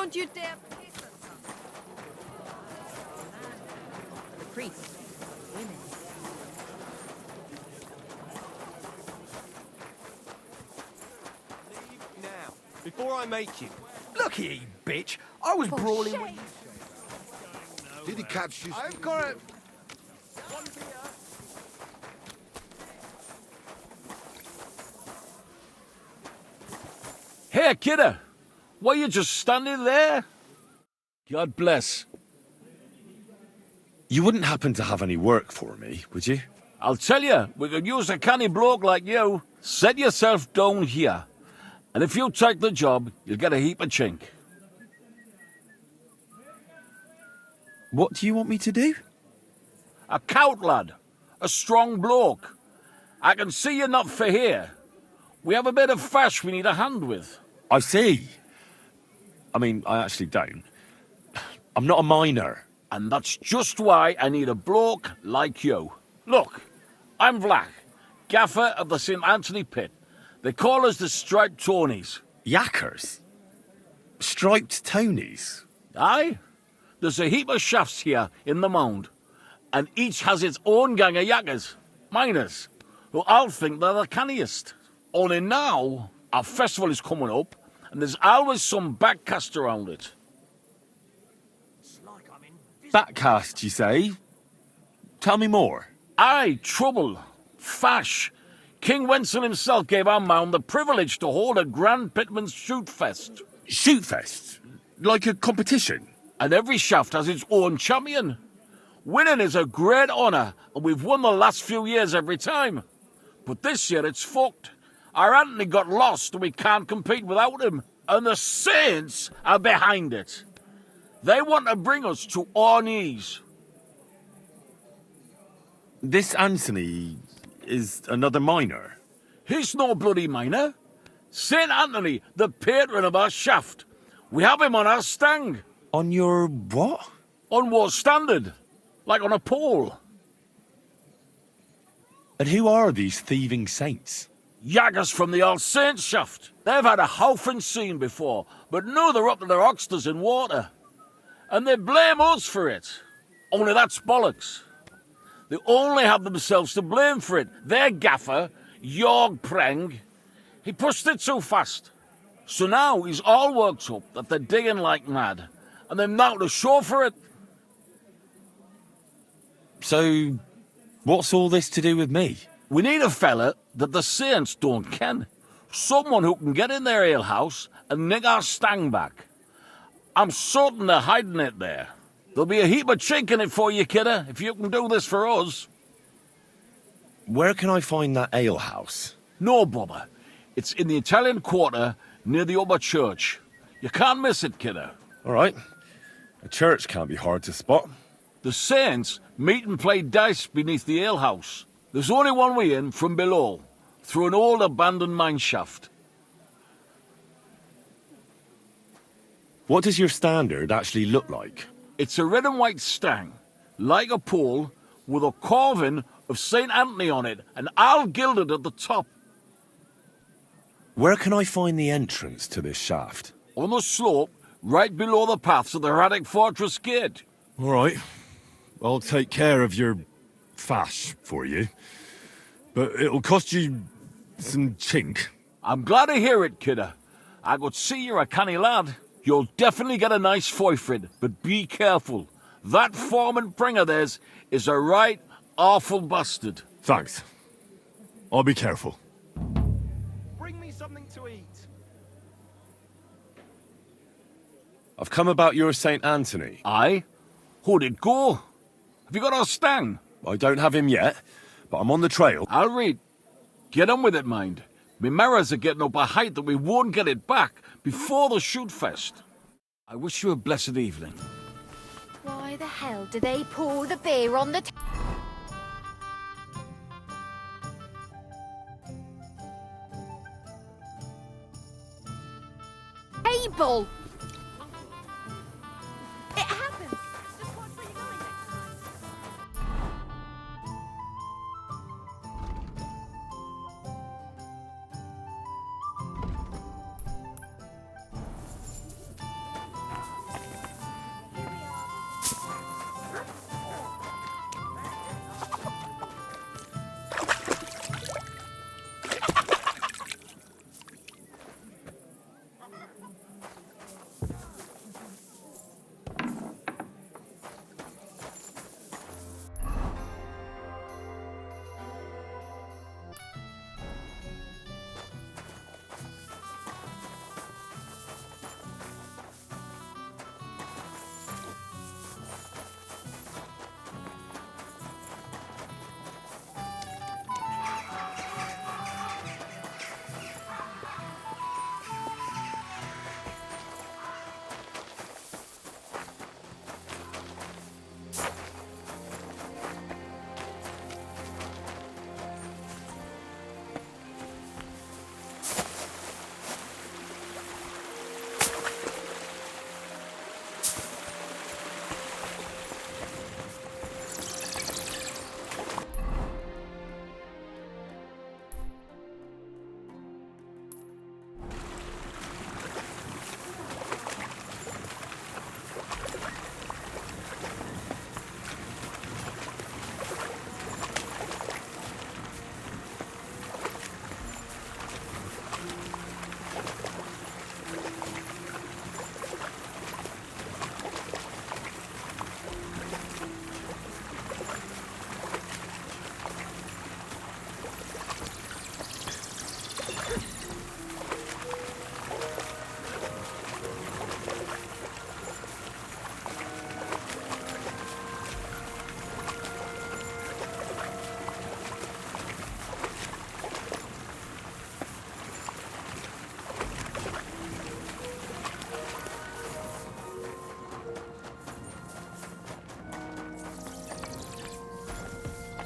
Don't you dare piss at something. The priests, women. Leave now, before I make you. Look here, you bitch. I was brawling with you. Did he catch you? I've got it. Hey, kidder. Why you just standing there? God bless. You wouldn't happen to have any work for me, would you? I'll tell you, we could use a canny bloke like you. Set yourself down here. And if you take the job, you'll get a heap of chink. What do you want me to do? A cout lad. A strong bloke. I can see you're not for here. We have a bit of fash we need a hand with. I see. I mean, I actually don't. I'm not a miner. And that's just why I need a bloke like you. Look, I'm Vlach, gaffer of the St. Anthony pit. They call us the Striped tonies. Yackers? Striped tonies? Aye? There's a heap of shafts here in the mound, and each has its own gang of yackers, miners, who all think they're the canniest. Only now, our festival is coming up, and there's always some backcast around it. Backcast, you say? Tell me more. Aye, trouble. Fash. King Wenzel himself gave our mound the privilege to hold a grand pitman's shoot fest. Shoot fest? Like a competition? And every shaft has its own champion. Winning is a great honour, and we've won the last few years every time. But this year it's fucked. Our Anthony got lost and we can't compete without him. And the Saints are behind it. They want to bring us to our knees. This Anthony is another miner. He's no bloody miner. St. Anthony, the patron of our shaft. We have him on our stang. On your what? On war standard. Like on a pole. And who are these thieving saints? Yackers from the All Saints shaft. They've had a howfing scene before, but now they're up to their oxters in water. And they blame us for it. Only that's bollocks. They only have themselves to blame for it. Their gaffer, Jorg Preng, he pushed it too fast. So now he's all worked up that they're digging like mad. And they're now to show for it. So, what's all this to do with me? We need a fella that the Saints don't ken. Someone who can get in their alehouse and nick our stang back. I'm certain they're hiding it there. There'll be a heap of chink in it for you, kidder, if you can do this for us. Where can I find that alehouse? No bother. It's in the Italian Quarter near the upper church. You can't miss it, kidder. All right. A church can't be hard to spot. The Saints meet and play dice beneath the alehouse. There's only one way in from below, through an old abandoned mine shaft. What does your standard actually look like? It's a red and white stang, like a pole, with a carving of St. Anthony on it, and all gilded at the top. Where can I find the entrance to this shaft? On the slope, right below the paths of the Radic Fortress Gate. All right. I'll take care of your fash for you. But it'll cost you some chink. I'm glad to hear it, kidder. I could see you're a canny lad. You'll definitely get a nice foy for it, but be careful. That foreman Pring of theirs is a right awful bastard. Thanks. I'll be careful. Bring me something to eat. I've come about your St. Anthony. Aye? How'd it go? Have you got our stang? I don't have him yet, but I'm on the trail. I'll read. Get on with it, mind. Me mirrors are getting up a height that we won't get it back before the shoot fest. I wish you a blessed evening. Why the hell do they pour the beer on the table? It happens. Just watch where you're going next time.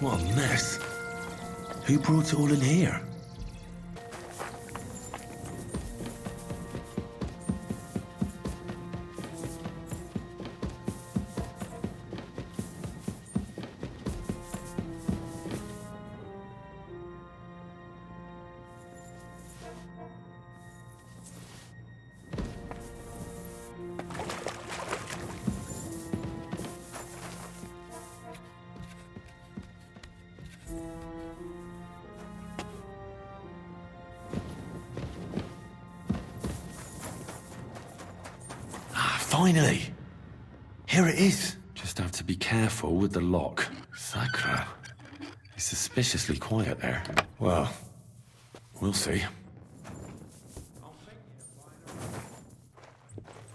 What a mess. Who brought it all in here? Finally! Here it is. Just have to be careful with the lock. Sacra. It's suspiciously quiet there. Well, we'll see.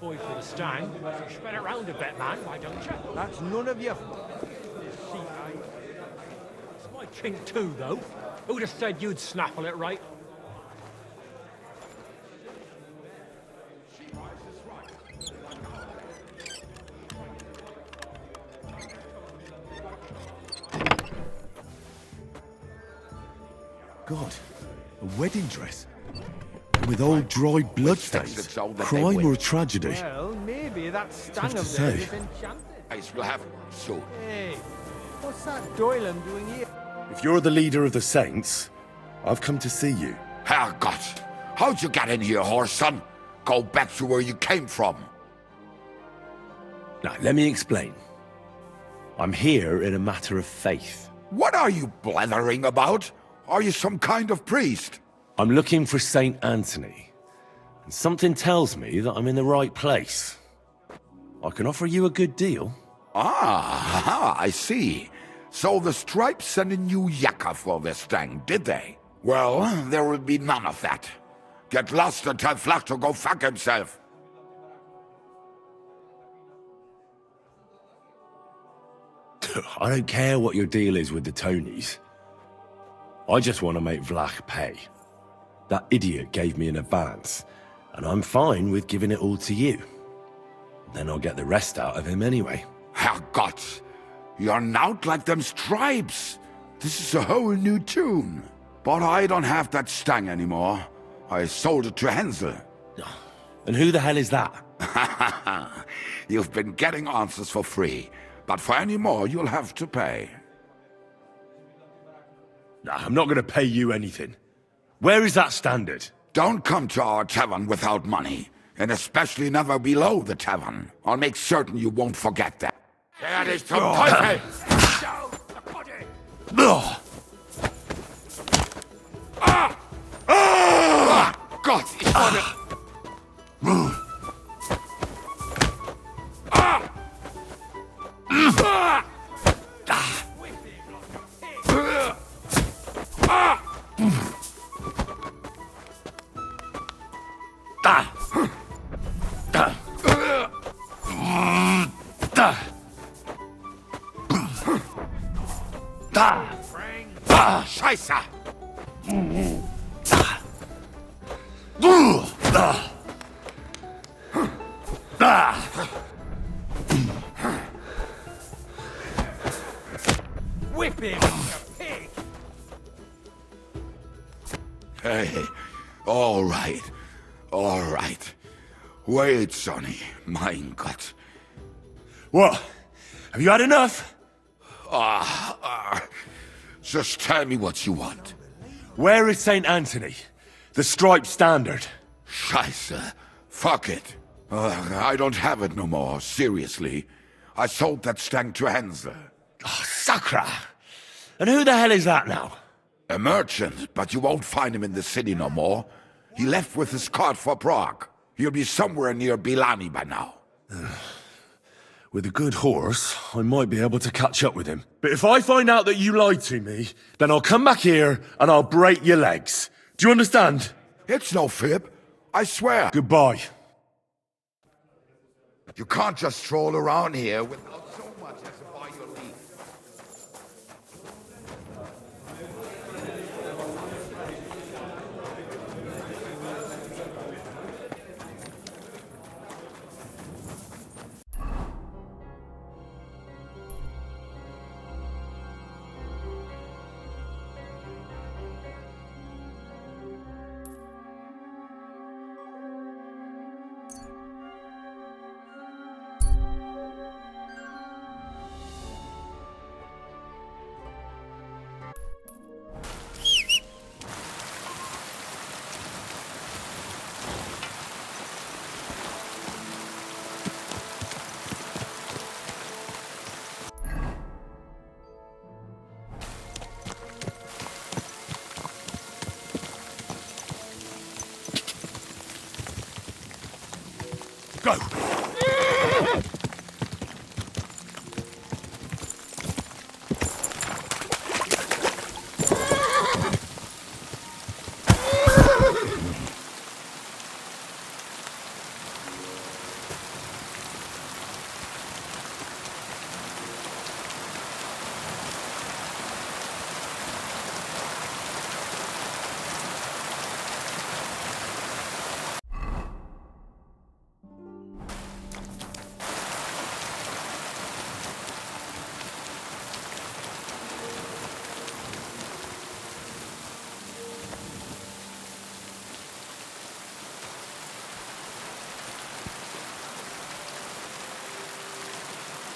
Boy for the stang. Spread it round a bit, man, why don't you? That's none of your... It's my chink too, though. Who'd have said you'd snaffle it right? God, a wedding dress? And with old dry blood stains? Crime or a tragedy? Well, maybe that stang Tough to of theirs say. is enchanted. We'll have soon. Hey, what's that Doylan doing here? If you're the leader of the Saints, I've come to see you. Herrgott, how'd you get in here, horse son? Go back to where you came from. Now, let me explain. I'm here in a matter of faith. What are you blethering about? Are you some kind of priest? I'm looking for Saint Anthony, and something tells me that I'm in the right place. I can offer you a good deal. Ah, I see. So the Stripes sent a new Yacker for this thing, did they? Well, there will be none of that. Get lost and tell Flash to go fuck himself. I don't care what your deal is with the tonies. I just want to make Vlach pay. That idiot gave me an advance, and I'm fine with giving it all to you. Then I'll get the rest out of him anyway. Herrgott, you're not like them Stripes. This is a whole new tune. But I don't have that stang anymore. I sold it to Hansel. And who the hell is that? You've been getting answers for free, but for any more you'll have to pay. Nah, I'm not going to pay you anything. Where is that standard? Don't come to our tavern without money, and especially never below the tavern. I'll make certain you won't forget that. That is zum Teufel! Ugh. Gott, ich wollte... Scheiße! Whip him, you pig! Hey, all right. Wait, Sonny, mein Gott. What? Have you had enough? Just tell me what you want. Where is Saint Anthony? The striped standard. Scheiße. Fuck it. I don't have it no more, seriously. I sold that stang to Hansel. Oh, Sacra! And who the hell is that now? A merchant, but you won't find him in the city no more. He left with his cart for Prague. He'll be somewhere near Bilani by now. With a good horse, I might be able to catch up with him. But if I find out that you lied to me, then I'll come back here and I'll break your legs. Do you understand? It's no fib. I swear. Goodbye. You can't just stroll around here without so much as a by your leave. Go!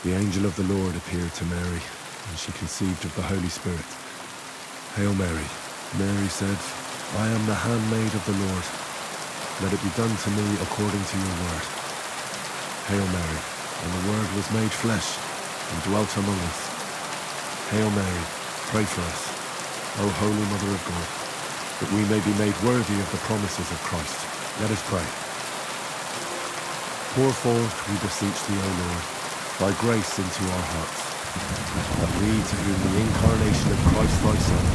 The angel of the Lord appeared to Mary, and she conceived of the Holy Spirit. Hail Mary. Mary said, I am the handmaid of the Lord. Let it be done to me according to your word. Hail Mary. And the Word was made flesh, and dwelt among us. Hail Mary, pray for us, O Holy Mother of God, that we may be made worthy of the promises of Christ. Let us pray. Pour forth, we beseech thee, O Lord, thy grace into our hearts, that we, to whom the incarnation of Christ thy Son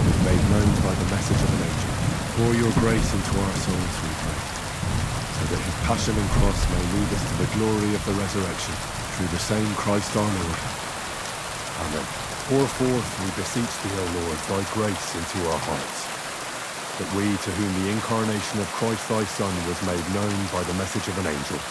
was made known by the message of an angel, pour your grace into our souls, we pray, so that his passion and cross may lead us to the glory of the resurrection, through the same Christ our Lord. Amen. Pour forth, we beseech thee, O Lord, thy grace into our hearts, that we, to whom the incarnation of Christ thy Son was made known by the message of an angel,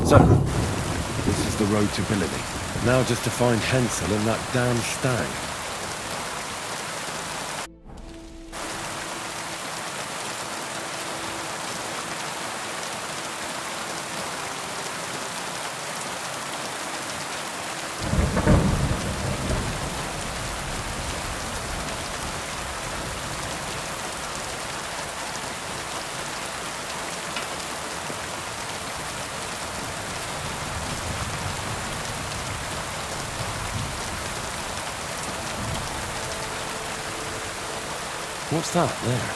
So, this is the road to Billamy. Now just to find Hensel and that damn stag. What's that there?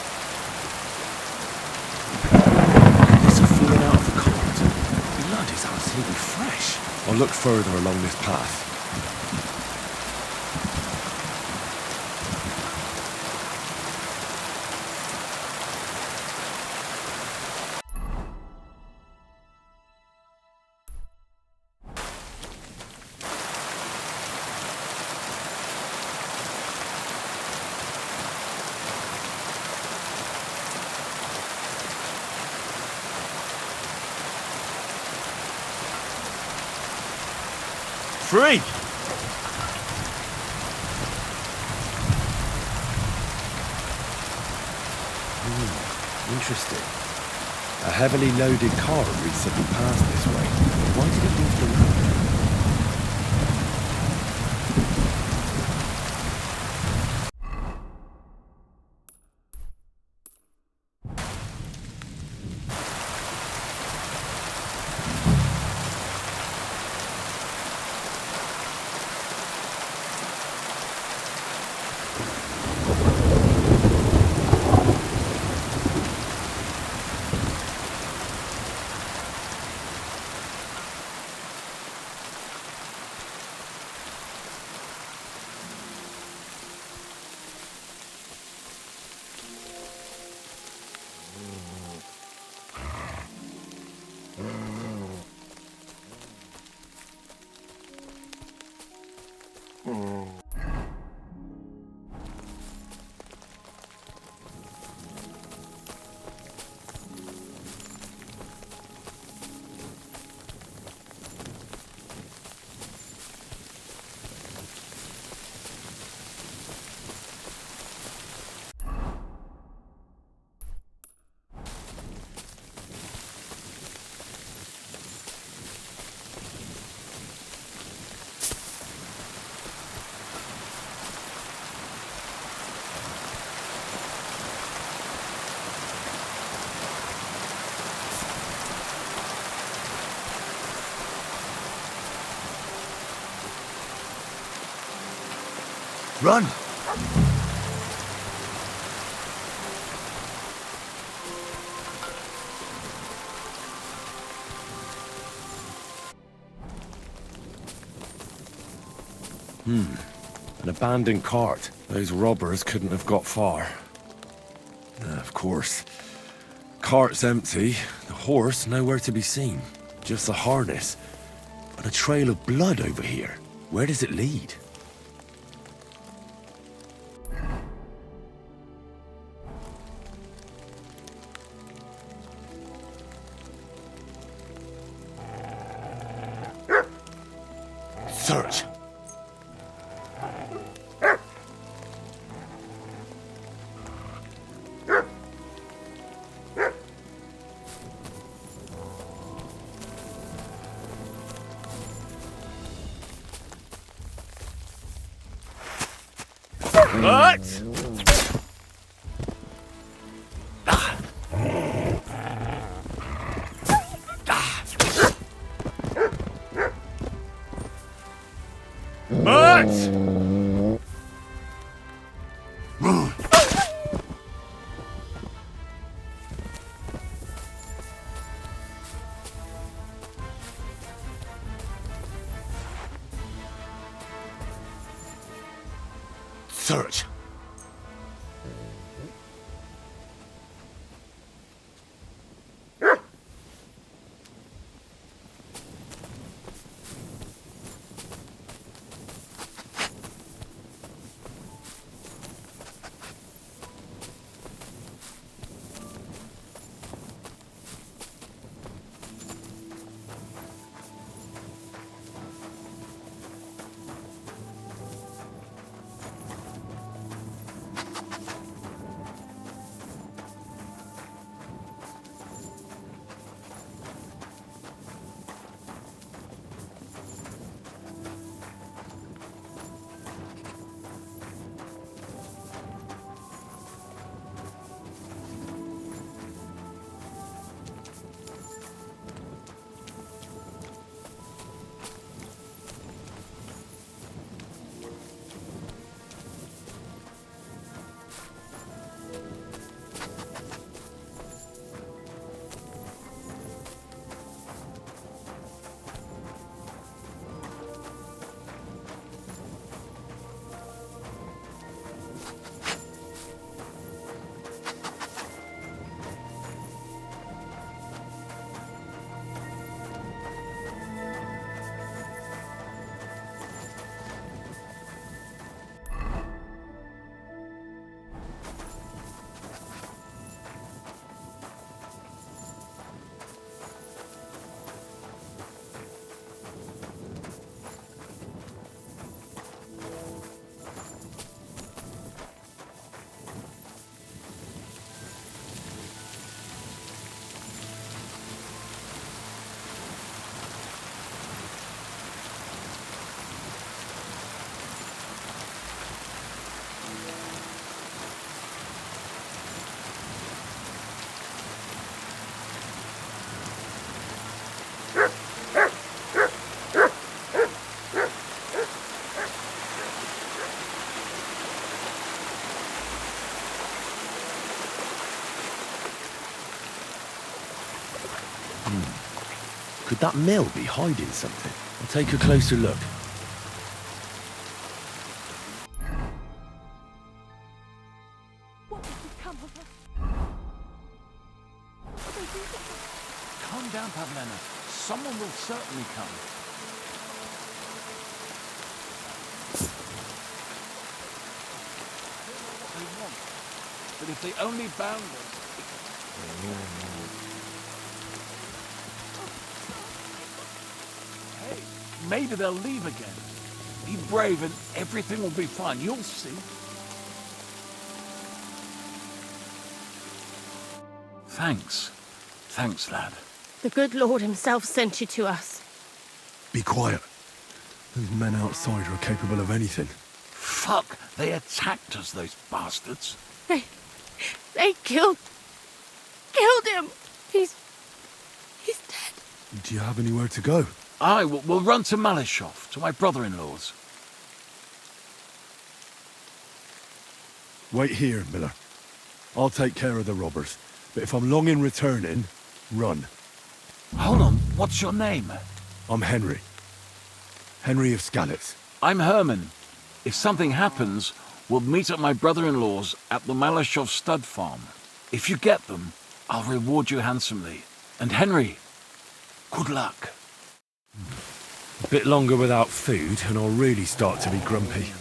There's a feeling out of the cold. Blood is absolutely fresh. I'll look further along this path. free! Interesting. A heavily loaded car recently passed this way. Why did it leave the road? Run! An abandoned cart. Those robbers couldn't have got far. Of course. Cart's empty, the horse nowhere to be seen. Just the harness. But a trail of blood over here. Where does it lead? Search! What? Search! Could that mill be hiding something? I'll take a closer look. What will become of us? They do this. Calm down, Pavlena. Someone will certainly come. What they want. But if they only bound us... Hey, maybe they'll leave again. Be brave and everything will be fine. You'll see. Thanks. Thanks, lad. The good Lord himself sent you to us. Be quiet. Those men outside are capable of anything. Fuck! They attacked us, those bastards. They killed him. He's dead. Do you have anywhere to go? Aye, we'll run to Malishov, to my brother-in-law's. Wait here, Miller. I'll take care of the robbers. But if I'm long in returning, run. Hold on, what's your name? I'm Henry. Henry of Skalitz. I'm Herman. If something happens, we'll meet at my brother-in-law's at the Malishov stud farm. If you get them, I'll reward you handsomely. And Henry, good luck. A bit longer without food, and I'll really start to be grumpy.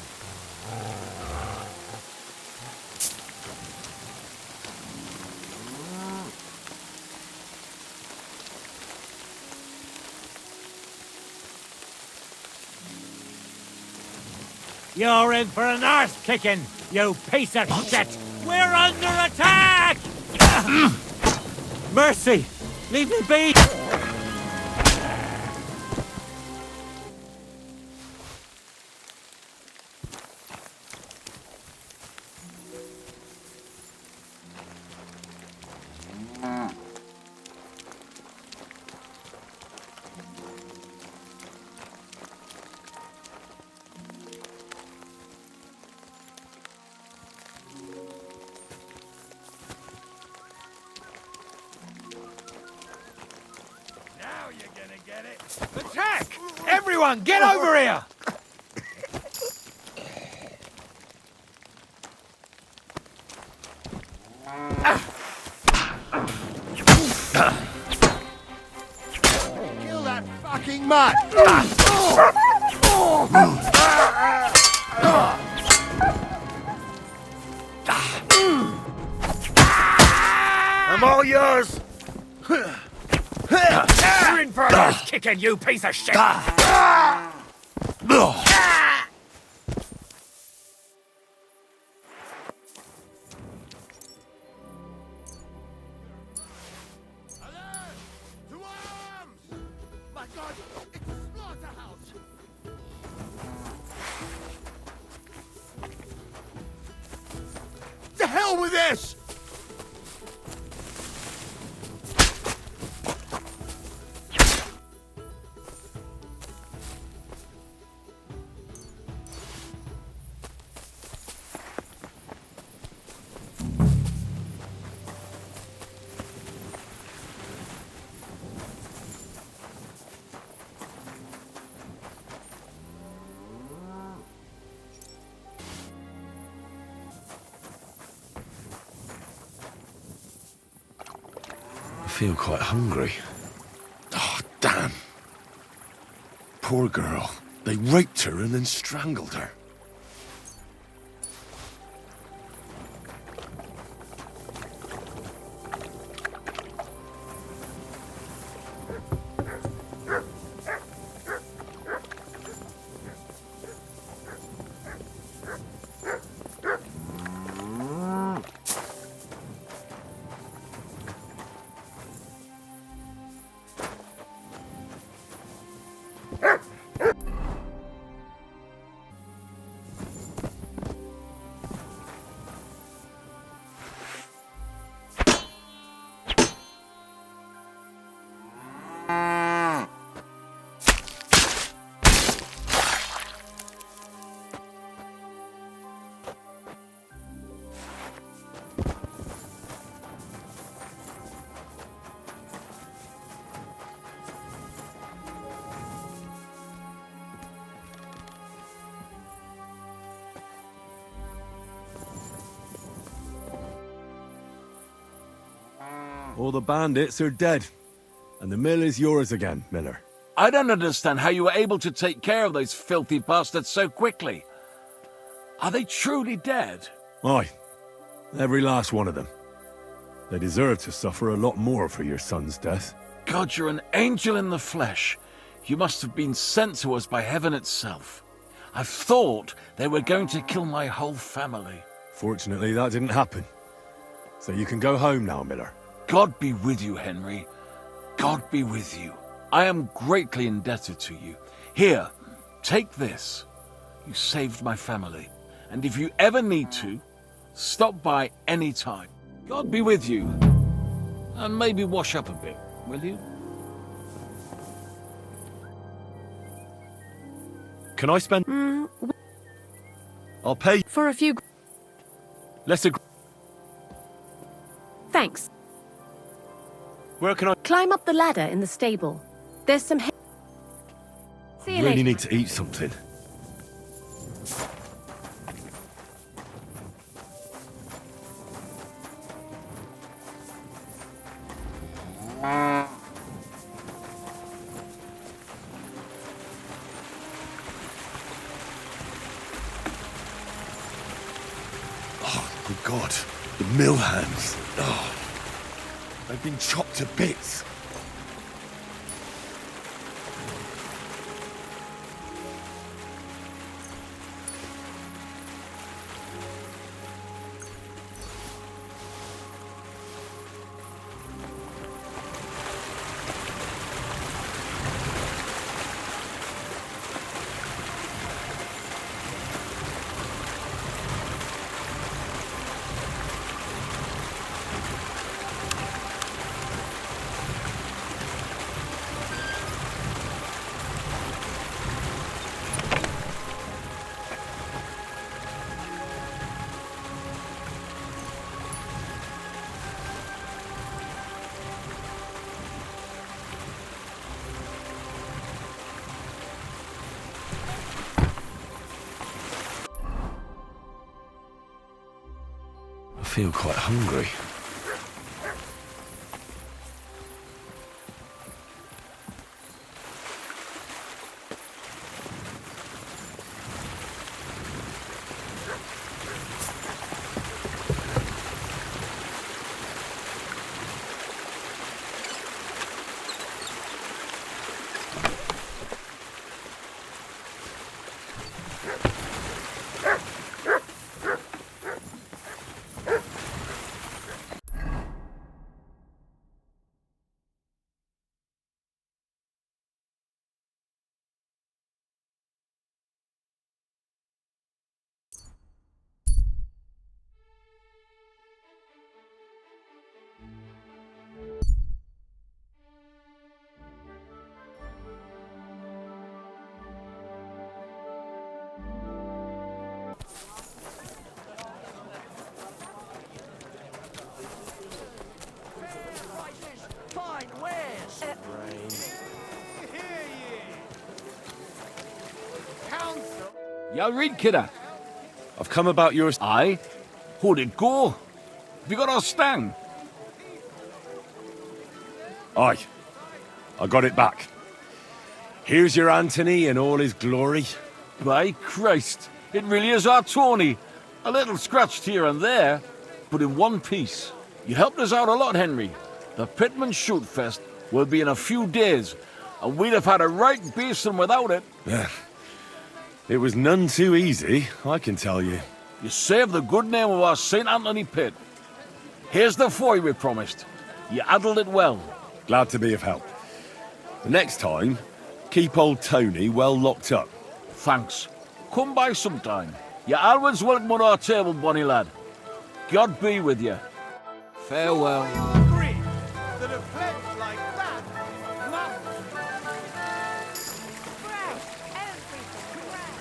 You're in for an arse kicking, you piece of shit! We're under attack! Mercy! Leave me be! Attack! Everyone, get over here! Kill that fucking mutt! I'm all yours! You're in for a nice kicking, you piece of shit! The hell with this! I feel quite hungry. Oh, damn. Poor girl. They raped her and then strangled her. All the bandits are dead. And the mill is yours again, Miller. I don't understand how you were able to take care of those filthy bastards so quickly. Are they truly dead? Aye. Every last one of them. They deserve to suffer a lot more for your son's death. God, you're an angel in the flesh. You must have been sent to us by heaven itself. I thought they were going to kill my whole family. Fortunately, that didn't happen. So you can go home now, Miller. God be with you, Henry. God be with you. I am greatly indebted to you. Here, take this. You saved my family. And if you ever need to, stop by any time. God be with you. And maybe wash up a bit, will you? Can I spend... I'll pay... For a few... Let's agree... Thanks. Where can I... Climb up the ladder in the stable. There's some... See you I really later. need to eat something. Oh, good God. The mill hands. Oh, they've been chopped to bits. I feel quite hungry. Ya read, kidder. I've come about yours... Aye? How'd it go? Have you got our stang? Aye. I got it back. Here's your Anthony in all his glory. By Christ, it really is our Tony. A little scratched here and there, but in one piece. You helped us out a lot, Henry. The Pitman Shoot Fest will be in a few days, and we'd have had a right basin without it. It was none too easy, I can tell you. You saved the good name of our St. Anthony pit. Here's the foy we promised. You handled it well. Glad to be of help. The next time, keep old Tony well locked up. Thanks. Come by sometime. You're always welcome on our table, bonny lad. God be with you. Farewell. Agree that a pledge like that must... Fresh! Everything fresh!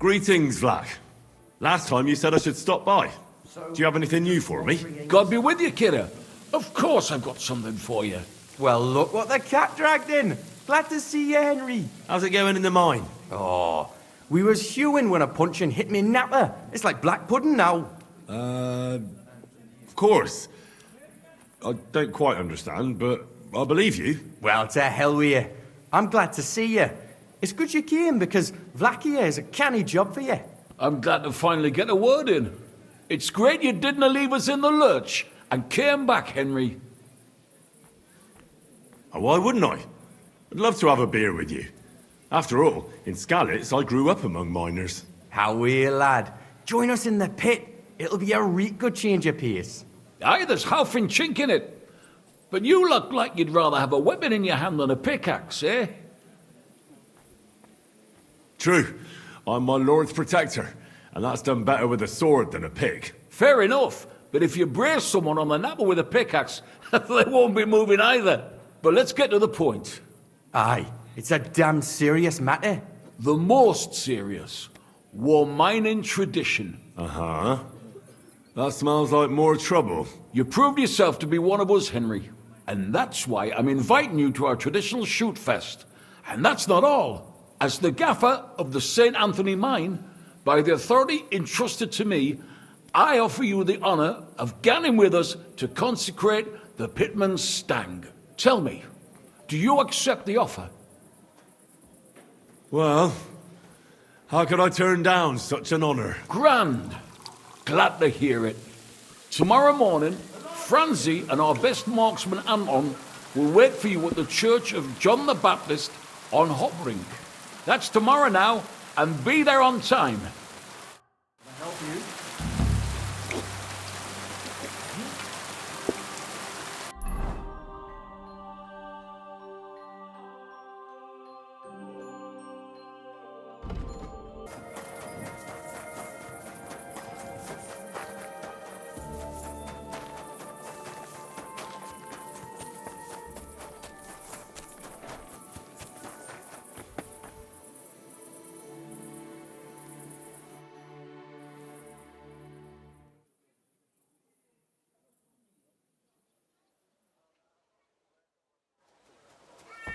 Greetings, Vlak. Last time you said I should stop by. Do you have anything new for me? God be with you, kidder. Of course I've got something for you. Well, look what the cat dragged in. Glad to see you, Henry. How's it going in the mine? Oh, we was hewing when a puncheon hit me napper. It's like black pudding now. Of course. I don't quite understand, but I believe you. Well, to hell with you. I'm glad to see you. It's good you came because Vlak here is a canny job for you. I'm glad to finally get a word in. It's great you didn't leave us in the lurch and came back, Henry. Oh, why wouldn't I? I'd love to have a beer with you. After all, in Skalitz, I grew up among miners. How are you, lad? Join us in the pit. It'll be a real good change of pace. Aye, there's half and chink in it. But you look like you'd rather have a weapon in your hand than a pickaxe, eh? True. I'm my lord's protector, and that's done better with a sword than a pick. Fair enough, but if you brace someone on the napper with a pickaxe, they won't be moving either. But let's get to the point. Aye, it's a damn serious matter. The most serious. War mining tradition. Uh-huh. That smells like more trouble. You proved yourself to be one of us, Henry. And that's why I'm inviting you to our traditional shoot fest. And that's not all. As the gaffer of the St. Anthony mine, by the authority entrusted to me, I offer you the honour of ganning with us to consecrate the Pitman's Stang. Tell me, do you accept the offer? Well, how could I turn down such an honour? Grand. Glad to hear it. Tomorrow morning, Franzi and our best marksman Anton will wait for you at the Church of John the Baptist on Hoprink. That's tomorrow now, and be there on time. Can I help you?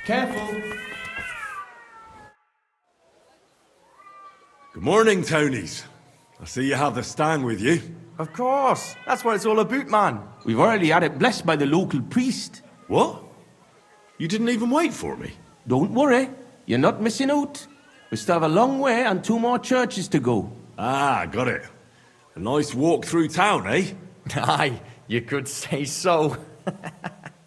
Careful. Good morning, Tonies. I see you have the Stang with you. Of course. That's what it's all about, man. We've already had it blessed by the local priest. What? You didn't even wait for me? Don't worry, you're not missing out. We still have a long way and 2 more churches to go. Ah, got it. A nice walk through town, eh? Aye, you could say so.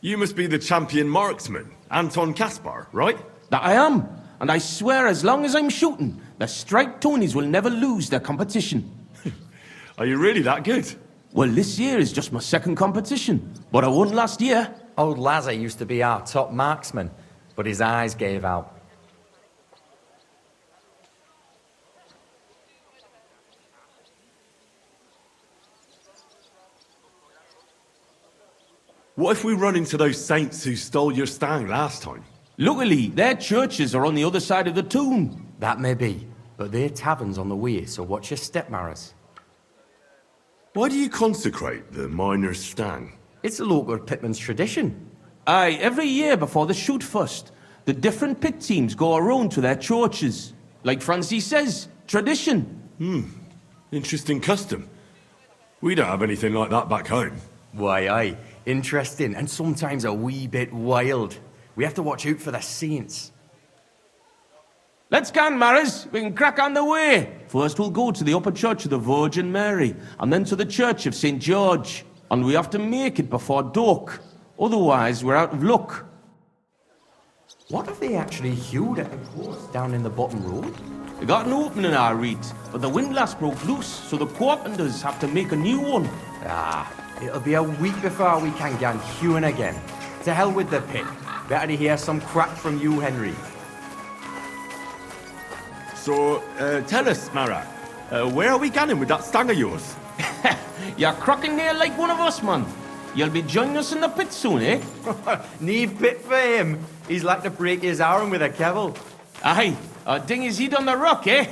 You must be the champion marksman, Anton Kaspar, right? That I am, and I swear as long as I'm shooting, the striped tonies will never lose their competition. Are you really that good? Well, this year is just my 2nd competition, but I won last year. Old Lazar used to be our top marksman, but his eyes gave out. What if we run into those saints who stole your Stang last time? Luckily, their churches are on the other side of the tomb. That may be, but their tavern's on the way, so watch your step, Maris. Why do you consecrate the miner's Stang? It's a local pitman's tradition. Aye, every year before the shoot fest, the different pit teams go around to their churches. Like Francis says, tradition. Interesting custom. We don't have anything like that back home. Why, aye. Interesting, and sometimes a wee bit wild. We have to watch out for the saints. Let's go, Maris. We can crack on the way. First we'll go to the upper church of the Virgin Mary, and then to the church of St. George. And we have to make it before dark. Otherwise, we're out of luck. What if they actually hewed at the post down in the bottom road? We got an opening, I read, but the windlass broke loose, so the carpenters have to make a new one. It'll be a week before we can get hewing again. To hell with the pit. Better to hear some crack from you, Henry. So, tell us, Mara, where are we going with that Stang of yours? You're cracking there like one of us, man. You'll be joining us in the pit soon, eh? Need pit for him. He's like to break his arm with a kevil. Aye, Ding his head on the rock, eh?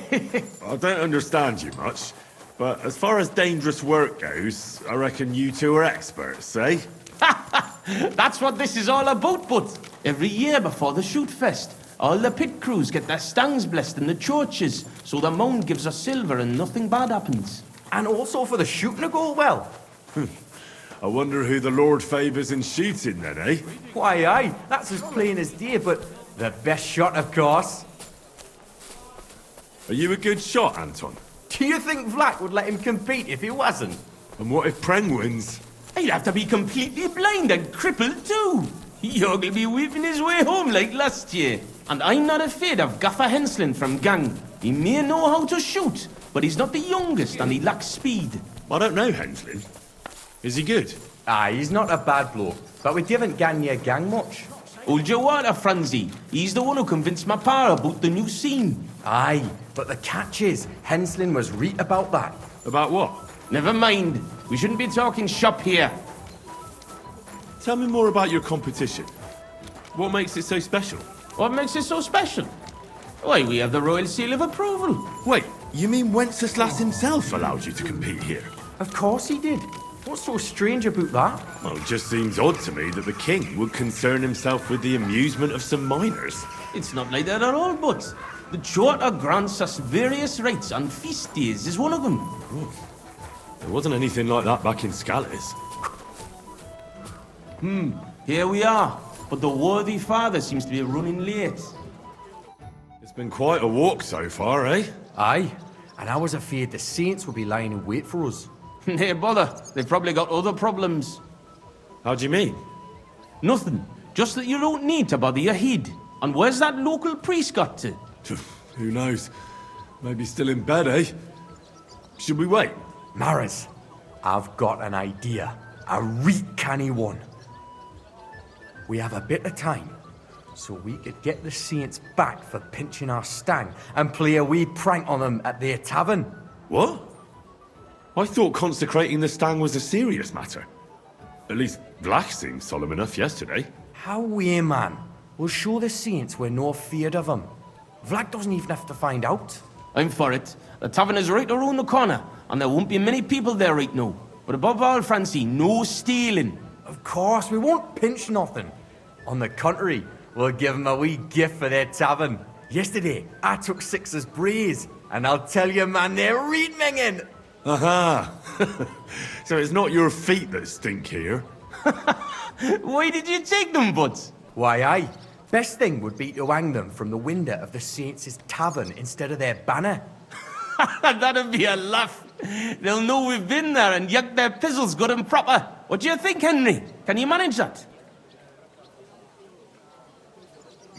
I don't understand you much, but as far as dangerous work goes, I reckon you two are experts, eh? That's what this is all about, but every year before the shoot fest, all the pit crews get their stangs blessed in the churches, so the mound gives us silver and nothing bad happens. And also for the shooting to go well. I wonder who the Lord favours in shooting then, eh? Why, aye, that's as plain as day, but the best shot, of course. Are you a good shot, Anton? Do you think Vlak would let him compete if he wasn't? And what if Preng wins? He'd have to be completely blind and crippled too. You'll be weeping his way home like last year. And I'm not afraid of Gaffer Henslin from Gang. He may know how to shoot, but he's not the youngest and he lacks speed. I don't know Henslin. Is he good? Aye, he's not a bad bloke, but we didn't gang near Gang much. Hold your water, Franzi. He's the one who convinced my pa about the new scene. Aye, but the catch is, Henslin was right about that. About what? Never mind. We shouldn't be talking shop here. Tell me more about your competition. What makes it so special? What makes it so special? Why, we have the royal seal of approval. Wait, you mean Wenceslas himself allowed you to compete here? Of course he did. What's so strange about that? Well, it just seems odd to me that the king would concern himself with the amusement of some minors. It's not like that at all, but the charter grants us various rights, and feast days is one of them. There wasn't anything like that back in Scalise. Here we are, but the worthy father seems to be running late. It's been quite a walk so far, eh? Aye, and I was afraid the saints would be lying in wait for us. Nay, bother. They've probably got other problems. How do you mean? Nothing. Just that you don't need to bother your head. And where's that local priest got to? Who knows? Maybe still in bed, eh? Should we wait? Maris, I've got an idea. A reet canny one. We have a bit of time, so we could get the saints back for pinching our stang and play a wee prank on them at their tavern. What? I thought consecrating the stang was a serious matter. At least Vlach seemed solemn enough yesterday. How we, man? We'll show the saints we're no feared of them. Vlad doesn't even have to find out. I'm for it. The tavern is right around the corner, and there won't be many people there right now. But above all, Francie, no stealing. Of course, we won't pinch nothing. On the contrary, we'll give them a wee gift for their tavern. Yesterday, I took 6's braes, and I'll tell you, man, they're reet minging. Aha! So it's not your feet that stink here? Why did you take them, Butts? Why, aye. Best thing would be to hang them from the window of the saints' tavern instead of their banner. That'd be a laugh. They'll know we've been there and yuck their pizzles good and proper. What do you think, Henry? Can you manage that?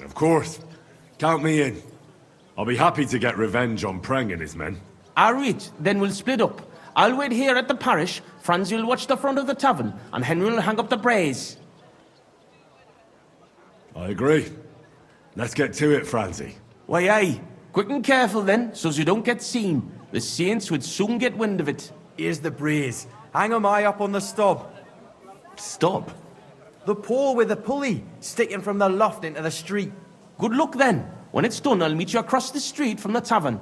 Of course. Count me in. I'll be happy to get revenge on Preng and his men. All right, then we'll split up. I'll wait here at the parish, Franz will watch the front of the tavern, and Henry will hang up the braes. I agree. Let's get to it, Francie. Why, aye. Quick and careful then, so's you don't get seen. The saints would soon get wind of it. Here's the braes. Hang 'em high up on the stub. Stop. The pole with the pulley, sticking from the loft into the street. Good luck then. When it's done, I'll meet you across the street from the tavern.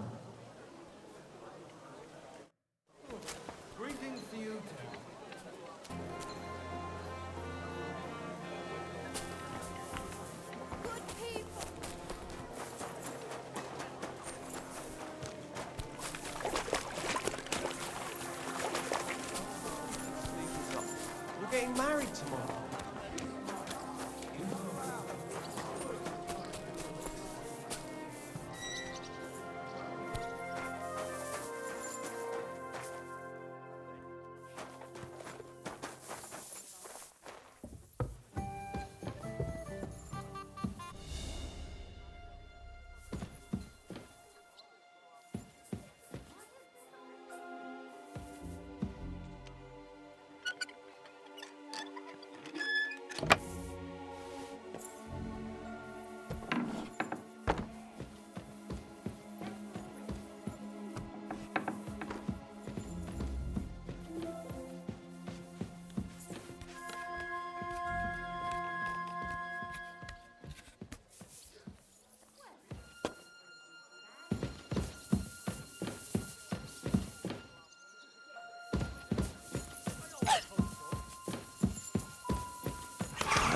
We're getting married tomorrow.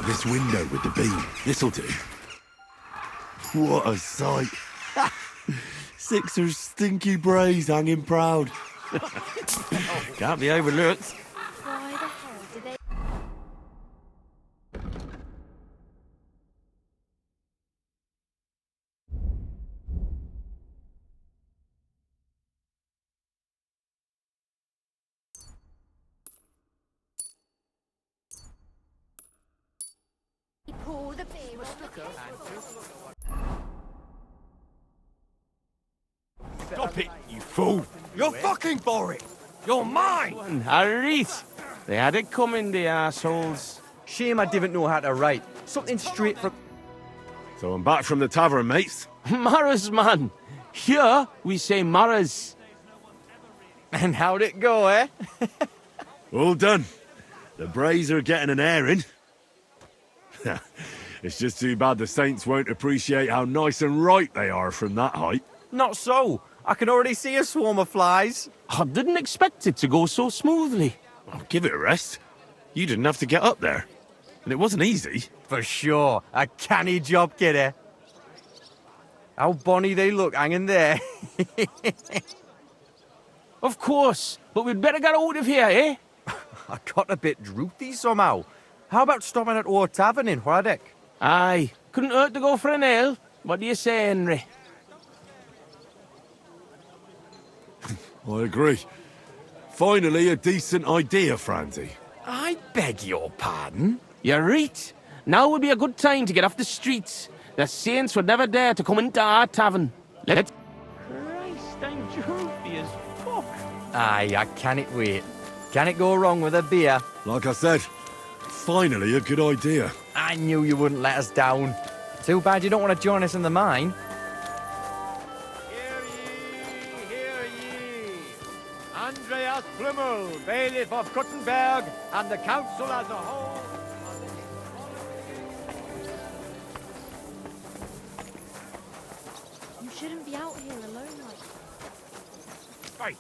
this window with the beam. This'll do. What a sight. Sixer's stinky brays hanging proud. Can't be overlooked. Why the hell did they... Pour the beer Stop it, you fool! You're fucking for it! You're mine! Alright. They had it coming, the assholes. Shame I didn't know how to write. Something straight from... So I'm back from the tavern, mates. Maras, man. Here, we say Maras. And how'd it go, eh? All done. The brays are getting an airing. It's just too bad the Saints won't appreciate how nice and right they are from that height. Not so. I can already see a swarm of flies. I didn't expect it to go so smoothly. Oh, give it a rest. You didn't have to get up there. And it wasn't easy. For sure. A canny job, kidder. How bonny they look hanging there. Of course, but we'd better get out of here, eh? I got a bit droopy somehow. How about stopping at our tavern in Hradek? Aye, couldn't hurt to go for an ale. What do you say, Henry? I agree. Finally, a decent idea, Franzi. I beg your pardon? You're right. Now would be a good time to get off the streets. The Saints would never dare to come into our tavern. Let's... Christ, I'm droopy as fuck. Aye, I cannot wait. Can it go wrong with a beer? Like I said, finally a good idea. I knew you wouldn't let us down. Too bad you don't want to join us in the mine. Hear ye! Andreas Blumel, bailiff of Kuttenberg, and the council as a whole... You shouldn't be out here alone like... Hey,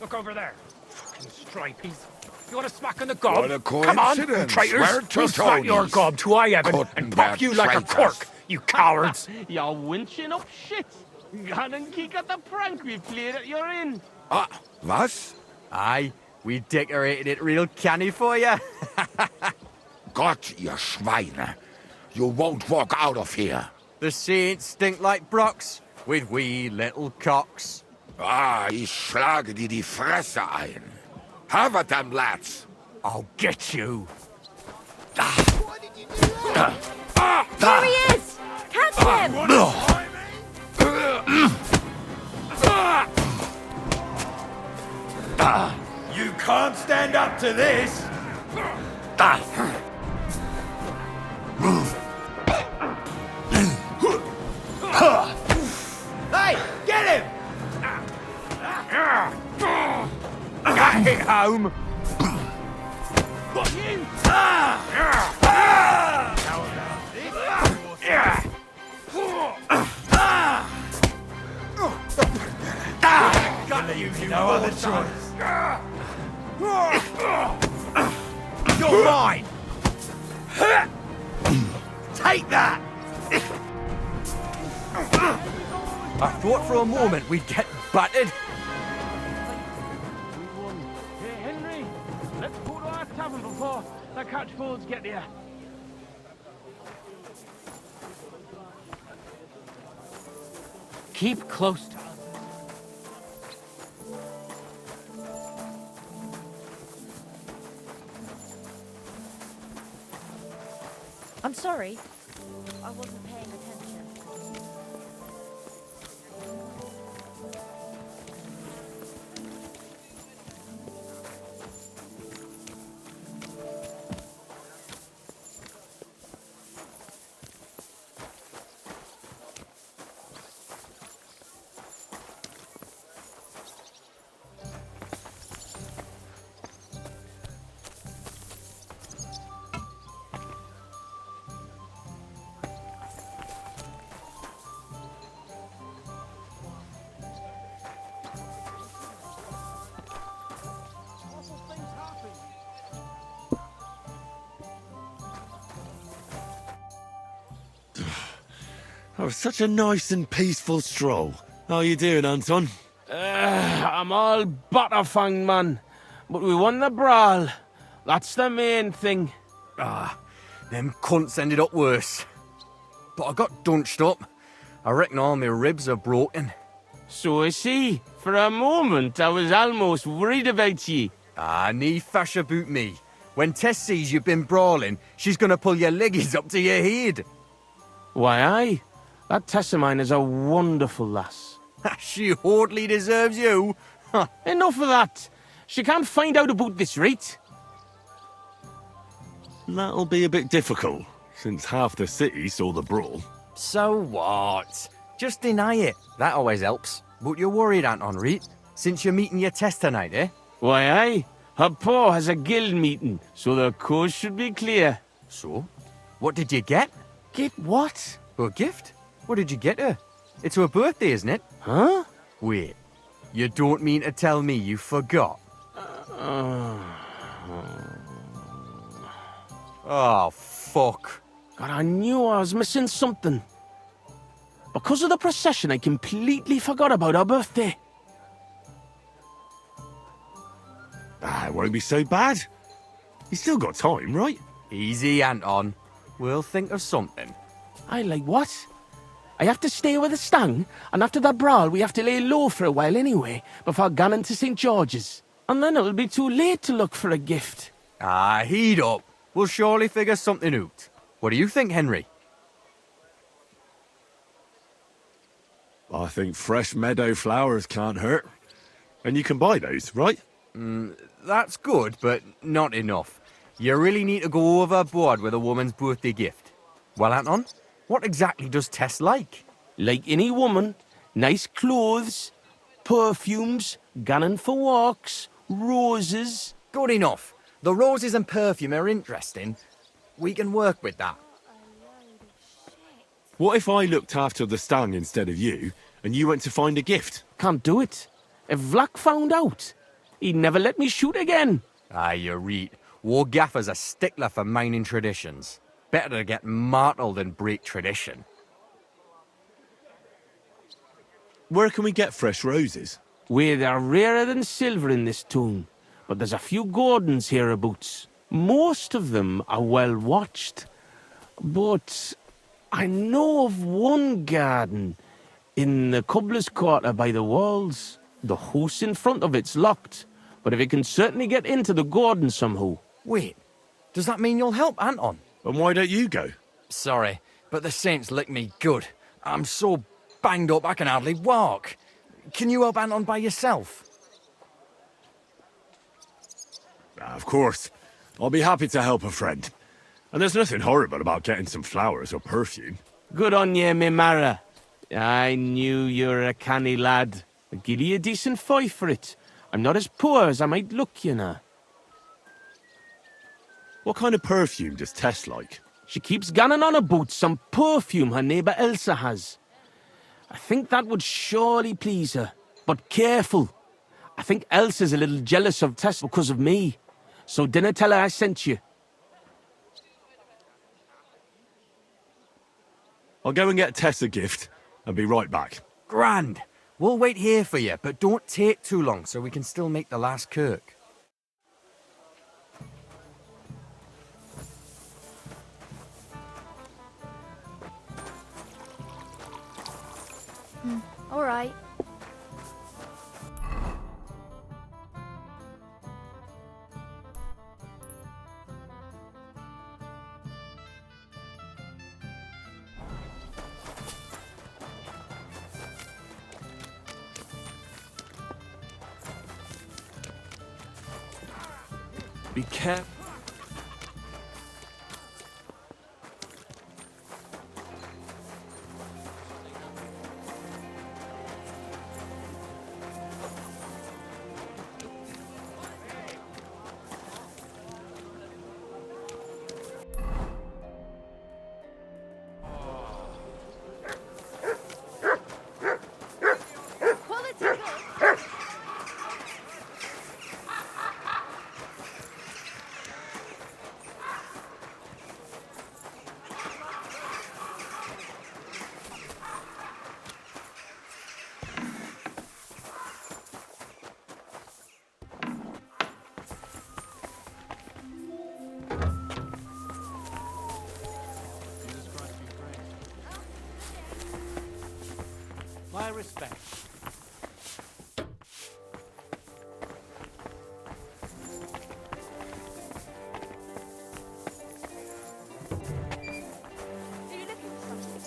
look over there. Fucking stripies. You want a smack on the gob? What a Come on, coincidence. traitors. We're two We'll smack your tonies. gob to I heaven and pop you like a traitors. cork, you cowards. You're winching up shit. Gone and kick at the prank we played at your inn. Ah, was? Aye, we decorated it real canny for you. Gott, ihr Schweine. You won't walk out of here. The Saints stink like brocks, with wee little cocks. Ah, ich schlage dir die Fresse ein. Have at them, lads. I'll get you. There he is! Catch him! You can't stand up to this. Hey, get him! Get it home. No other choice. You're mine. Take that. I thought for a moment we'd get battered. Hey, Henry, let's go to our tavern before the catchfolds get here. Keep close to us. I'm sorry. I wasn't paying attention. Oh, such a nice and peaceful stroll. How you doing, Anton? I'm all butterfang, man. But we won the brawl. That's the main thing. Ah, them cunts ended up worse. But I got dunched up. I reckon all my ribs are broken. So I see. For a moment, I was almost worried about ye. Ah, nee fash about me. When Tess sees you've been brawling, she's gonna pull your leggies up to your head. Why, aye. That Tess of mine is a wonderful lass. She hardly deserves you. Enough of that. She can't find out about this, right? That'll be a bit difficult, since half the city saw the brawl. So what? Just deny it. That always helps. But you're worried, Anton, right? Since you're meeting your Tess tonight, eh? Why, aye. Her pa has a guild meeting, so the coast should be clear. So? What did you get? Get what? A gift? What did you get her? It's her birthday, isn't it? Huh? Wait. You don't mean to tell me you forgot? Oh, fuck. God, I knew I was missing something. Because of the procession, I completely forgot about her birthday. It won't be so bad. You still got time, right? Easy, Anton. We'll think of something. I like what? I have to stay with the stang, and after that brawl we have to lay low for a while anyway, before going to St. George's. And then it'll be too late to look for a gift. Ah, heat up. We'll surely figure something out. What do you think, Henry? I think fresh meadow flowers can't hurt. And you can buy those, right? That's good, but not enough. You really need to go overboard with a woman's birthday gift. Well, Anton, what exactly does Tess like? Like any woman, nice clothes, perfumes, gannon for walks, roses. Good enough. The roses and perfume are interesting. We can work with that. What if I looked after the stang instead of you, and you went to find a gift? Can't do it. If Vlak found out, he'd never let me shoot again. Aye, you're right. War Gaffer's a stickler for mining traditions. Better to get martyred than break tradition. Where can we get fresh roses? Where they're rarer than silver in this town, but there's a few gardens hereabouts. Most of them are well watched, but I know of one garden in the cobbler's quarter by the walls. The house in front of it's locked, but if you can certainly get into the garden somehow. Wait, does that mean you'll help Anton? And why don't you go? Sorry, but the saints licked me good. I'm so banged up I can hardly walk. Can you help Anton by yourself? Of course. I'll be happy to help a friend. And there's nothing horrible about getting some flowers or perfume. Good on ye, me Mara. I knew you were a canny lad. I'll give you a decent fife for it. I'm not as poor as I might look, you know. What kind of perfume does Tess like? She keeps ganning on about some perfume her neighbour Elsa has. I think that would surely please her. But careful. I think Elsa's a little jealous of Tess because of me. So dinna tell her I sent you. I'll go and get Tess a gift and be right back. Grand. We'll wait here for you, but don't take too long so we can still make the last kirk. All right. Be careful. My respect. Are you looking for something?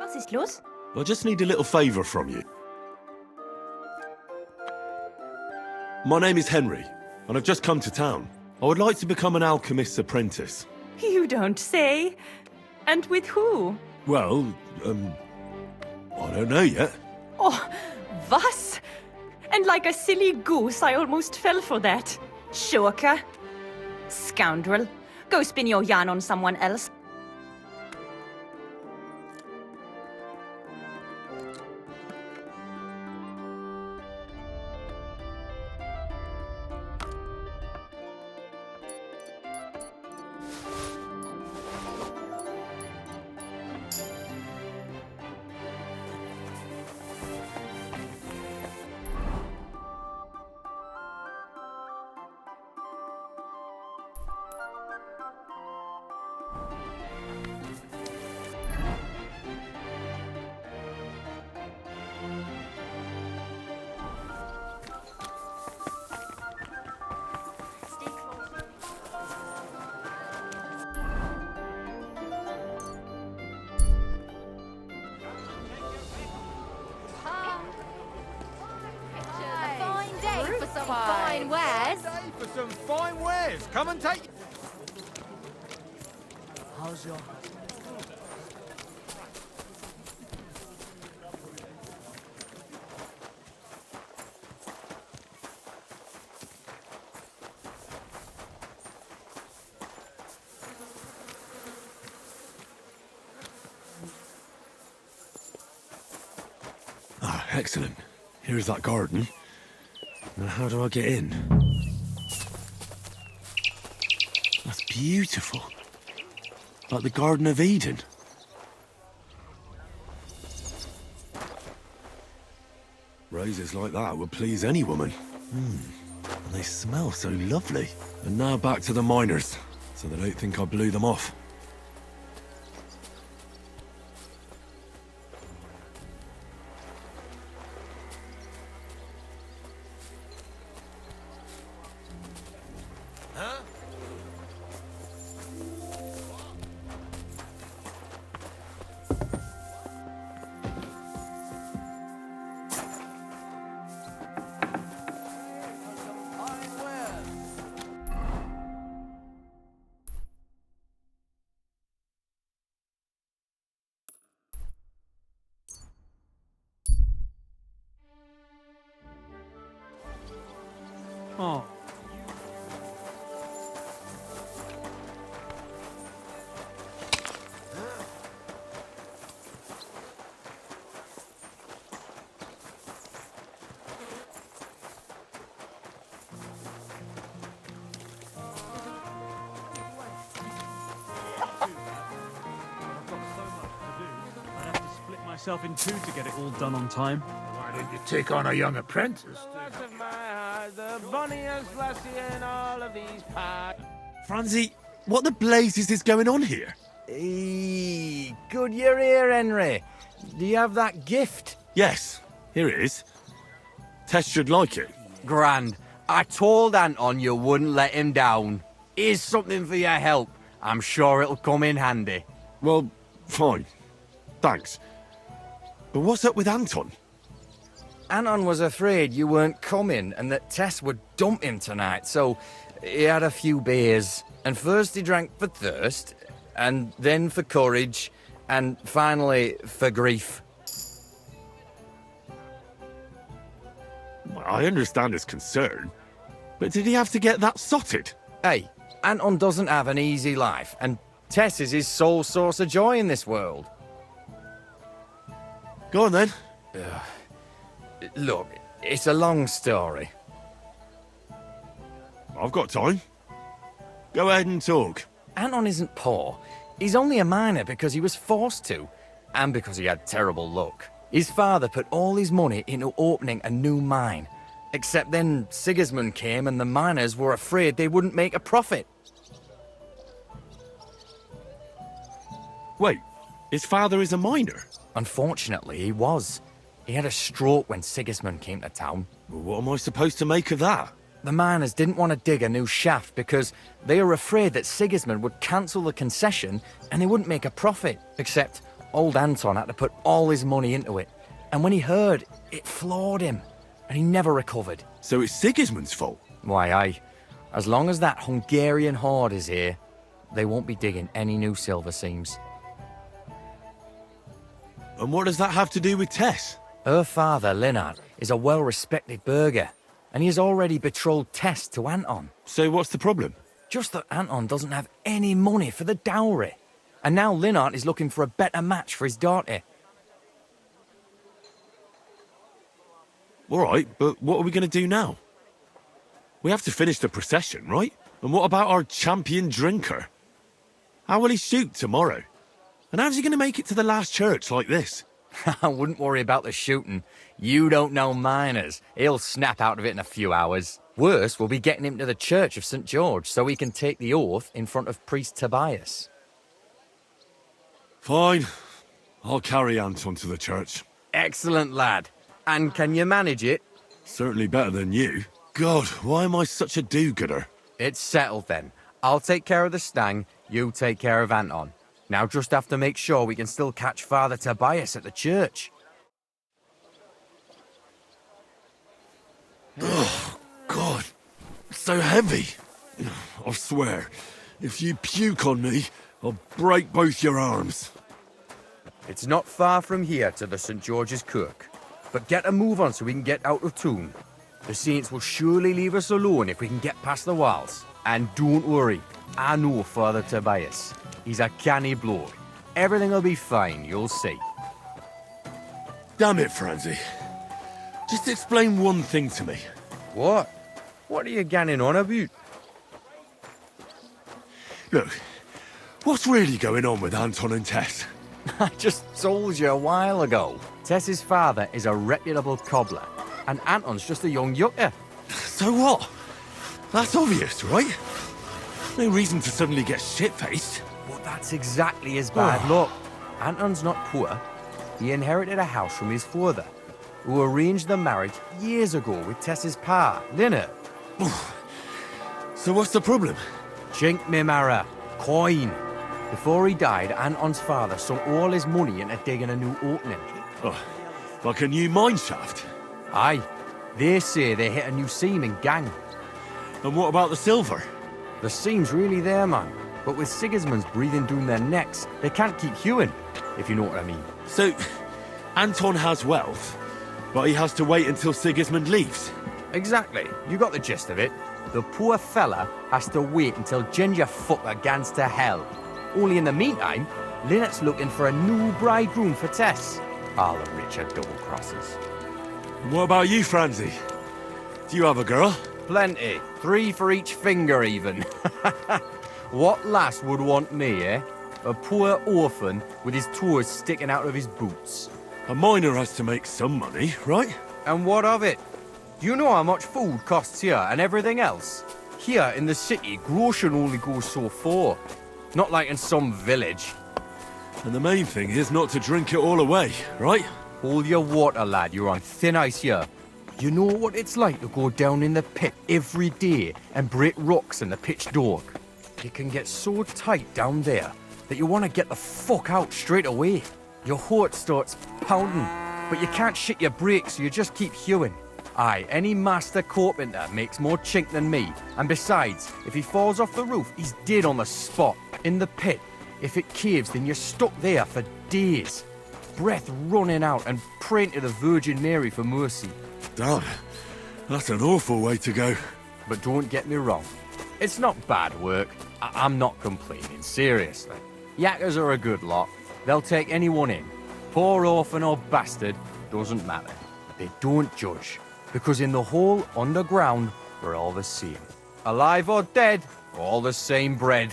Was ist los? I just need a little favour from you. My name is Henry, and I've just come to town. I would like to become an alchemist's apprentice. You don't say. And with who? Well, I don't know yet. Oh, was? And like a silly goose, I almost fell for that. Joker. Scoundrel. Go spin your yarn on someone else. Fine wares. For some fine wares. Come and take. How's your... Ah, excellent. Here's that garden. Now, how do I get in? That's beautiful. Like the Garden of Eden. Roses like that would please any woman. And they smell so lovely. And now back to the miners, so they don't think I blew them off. Oh. Myself in two to get it all done on time. Why don't you take on a young apprentice? Of my heart, the bonniest lassie in all of these parts. Franzi, what the blazes is going on here? Good you're here, Henry. Do you have that gift? Yes, here it is. Tess should like it. Grand. I told Anton you wouldn't let him down. Here's something for your help. I'm sure it'll come in handy. Well, fine. Thanks. But what's up with Anton? Anton was afraid you weren't coming and that Tess would dump him tonight, so he had a few beers. And first he drank for thirst, and then for courage, and finally for grief. I understand his concern, but did he have to get that sotted? Hey, Anton doesn't have an easy life, and Tess is his sole source of joy in this world. Go on then. Look, it's a long story. I've got time. Go ahead and talk. Anton isn't poor. He's only a miner because he was forced to, and because he had terrible luck. His father put all his money into opening a new mine. Except then Sigismund came and the miners were afraid they wouldn't make a profit. Wait, his father is a miner? Unfortunately, he was. He had a stroke when Sigismund came to town. Well, what am I supposed to make of that? The miners didn't want to dig a new shaft because they were afraid that Sigismund would cancel the concession and they wouldn't make a profit. Except old Anton had to put all his money into it. And when he heard, it floored him. And he never recovered. So it's Sigismund's fault? Why, aye. As long as that Hungarian horde is here, they won't be digging any new silver seams. And what does that have to do with Tess? Her father, Linnart, is a well-respected burgher, and he has already betrothed Tess to Anton. So what's the problem? Just that Anton doesn't have any money for the dowry. And now Linnart is looking for a better match for his daughter. All right, but what are we going to do now? We have to finish the procession, right? And what about our champion drinker? How will he shoot tomorrow? And how's he going to make it to the last church like this? I wouldn't worry about the shooting. You don't know miners. He'll snap out of it in a few hours. Worse will be getting him to the church of St. George so he can take the oath in front of priest Tobias. Fine. I'll carry Anton to the church. Excellent, lad. And can you manage it? Certainly better than you. God, why am I such a do-gooder? It's settled then. I'll take care of the stang, you take care of Anton. Now just have to make sure we can still catch Father Tobias at the church. Oh, God. So heavy. I swear, if you puke on me, I'll break both your arms. It's not far from here to the St. George's Kirk. But get a move on so we can get out of town. The saints will surely leave us alone if we can get past the walls. And don't worry, I know Father Tobias. He's a canny bloke. Everything will be fine, you'll see. Damn it, Franzi. Just explain one thing to me. What? What are you ganning on about? Look, what's really going on with Anton and Tess? I just told you a while ago. Tess's father is a reputable cobbler, and Anton's just a young yucker. So what? That's obvious, right? No reason to suddenly get shit-faced. But that's exactly his bad luck. Anton's not poor. He inherited a house from his father, who arranged the marriage years ago with Tess's pa, Linnart. So what's the problem? Chink me marra, coin. Before he died, Anton's father sunk all his money into digging a new opening. Oh, like a new mine shaft? Aye. They say they hit a new seam in gang. And what about the silver? The seam's really there, man. But with Sigismund's breathing down their necks, they can't keep hewing, if you know what I mean. So, Anton has wealth, but he has to wait until Sigismund leaves? Exactly. You got the gist of it. The poor fella has to wait until Ginger fucker gans to hell. Only in the meantime, Linnart's looking for a new bridegroom for Tess. All the rich are double-crosses. What about you, Franzi? Do you have a girl? Plenty. 3 for each finger, even. What lass would want me, eh? A poor orphan with his toes sticking out of his boots. A miner has to make some money, right? And what of it? Do you know how much food costs here and everything else? Here in the city, grocery only goes so far. Not like in some village. And the main thing is not to drink it all away, right? Hold your water, lad. You're on thin ice here. You know what it's like to go down in the pit every day and break rocks in the pitch dark? It can get so tight down there that you want to get the fuck out straight away. Your heart starts pounding, but you can't shit your brakes, so you just keep hewing. Aye, any master carpenter makes more chink than me. And besides, if he falls off the roof, he's dead on the spot. In the pit, if it caves, then you're stuck there for days. Breath running out and praying to the Virgin Mary for mercy. Damn, that's an awful way to go. But don't get me wrong, it's not bad work. I'm not complaining, seriously. Yackers are a good lot. They'll take anyone in. Poor orphan or bastard, doesn't matter. They don't judge, because in the whole underground, we're all the same. Alive or dead, All the same bread.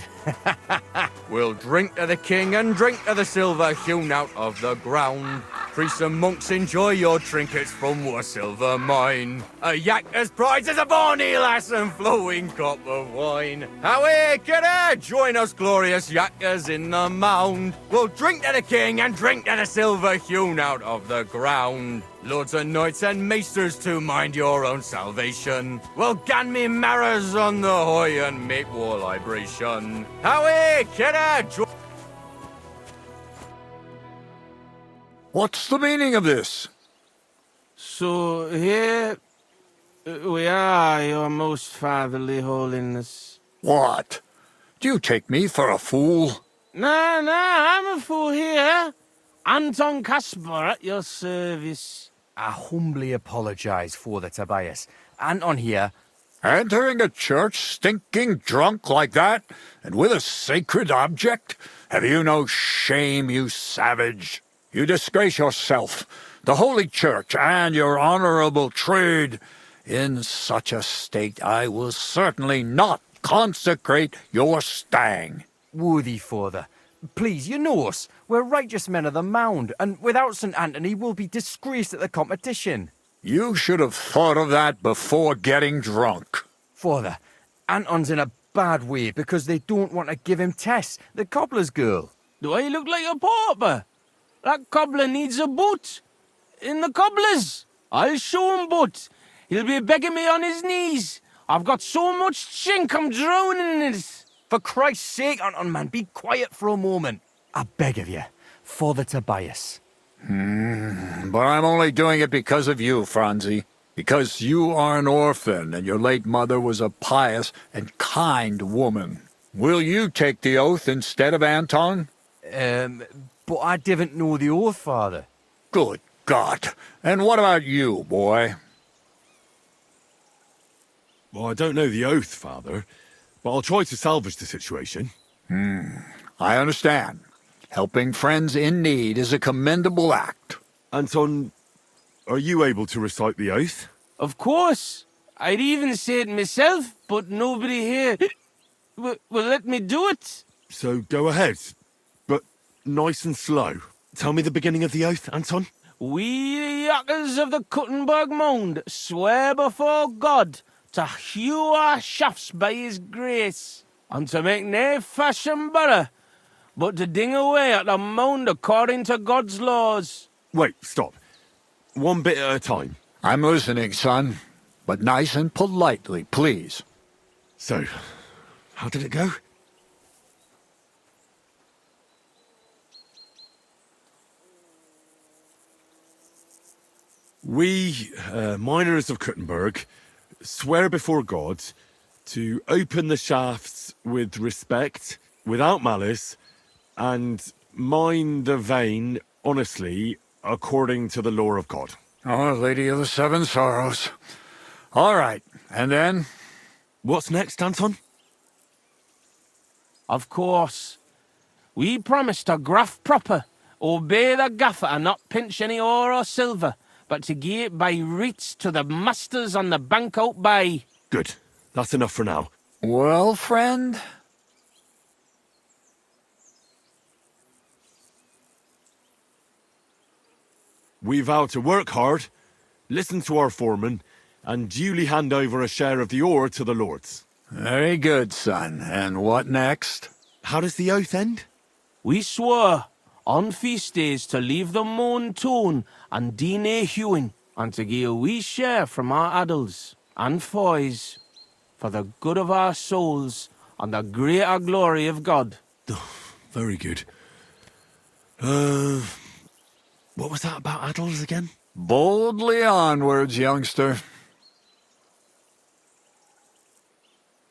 We'll drink to the king and drink to the silver hewn out of the ground. Priests and monks, enjoy your trinkets from our silver mine. A Yacker's prize is a bonny lass and flowing cup of wine. Away, kidder, join us glorious Yackers in the mound. We'll drink to the king and drink to the silver hewn out of the ground. Lords and knights and maesters to mind your own salvation. Well, gan me marrows on the hoy and make war libration. Away, kidder, What's the meaning of this? So here we are, your most fatherly holiness. What? Do you take me for a fool? Nah, I'm a fool here. Anton Caspar at your service. I humbly apologize for the Tobias. Anton here. Entering a church stinking drunk like that, and with a sacred object? Have you no shame, you savage? You disgrace yourself, the holy church, and your honorable trade. In such a state I will certainly not consecrate your stang. Worthy father, please, you know us. We're righteous men of the mound, and without St. Anthony we'll be disgraced at the competition. You should have thought of that before getting drunk. Father, Anton's in a bad way because they don't want to give him Tess, the cobbler's girl. Do I look like a pauper? That cobbler needs a boot. In the cobbler's. I'll show him boot. He'll be begging me on his knees. I've got so much chink I'm drowning in it. For Christ's sake, Anton, man, be quiet for a moment. I beg of you, Father Tobias. But I'm only doing it because of you, Franzi. Because you are an orphan, and your late mother was a pious and kind woman. Will you take the oath instead of Anton? But I didn't know the oath, Father. Good God. And what about you, boy? Well, I don't know the oath, Father, but I'll try to salvage the situation. I understand. Helping friends in need is a commendable act. Anton, are you able to recite the oath? Of course. I'd even say it myself, but nobody here will let me do it. So go ahead, but nice and slow. Tell me the beginning of the oath, Anton. We, the Yackers of the Kuttenberg Mound, swear before God to hew our shafts by his grace, and to make nae fashion better, but to ding away at the mound according to God's laws. Wait, stop. One bit at a time. I'm listening, son, but nice and politely, please. So, how did it go? We, miners of Kuttenberg, swear before God to open the shafts with respect, without malice, and mine the vein honestly, according to the law of God. Our Lady of the Seven Sorrows. All right, and then? What's next, Anton? Of course. We promise to graft proper, obey the gaffer and not pinch any ore or silver, but to gie it by reets to the masters on the bank out by. Good. That's enough for now. Well, friend? We vow to work hard, listen to our foreman, and duly hand over a share of the ore to the lords. Very good, son. And what next? How does the oath end? We swore on feast days to leave the moan tone and do nae hewing, and to gie a wee share from our addles and foys for the good of our souls and the greater glory of God. Very good. What was that about addles again? Boldly onwards, youngster.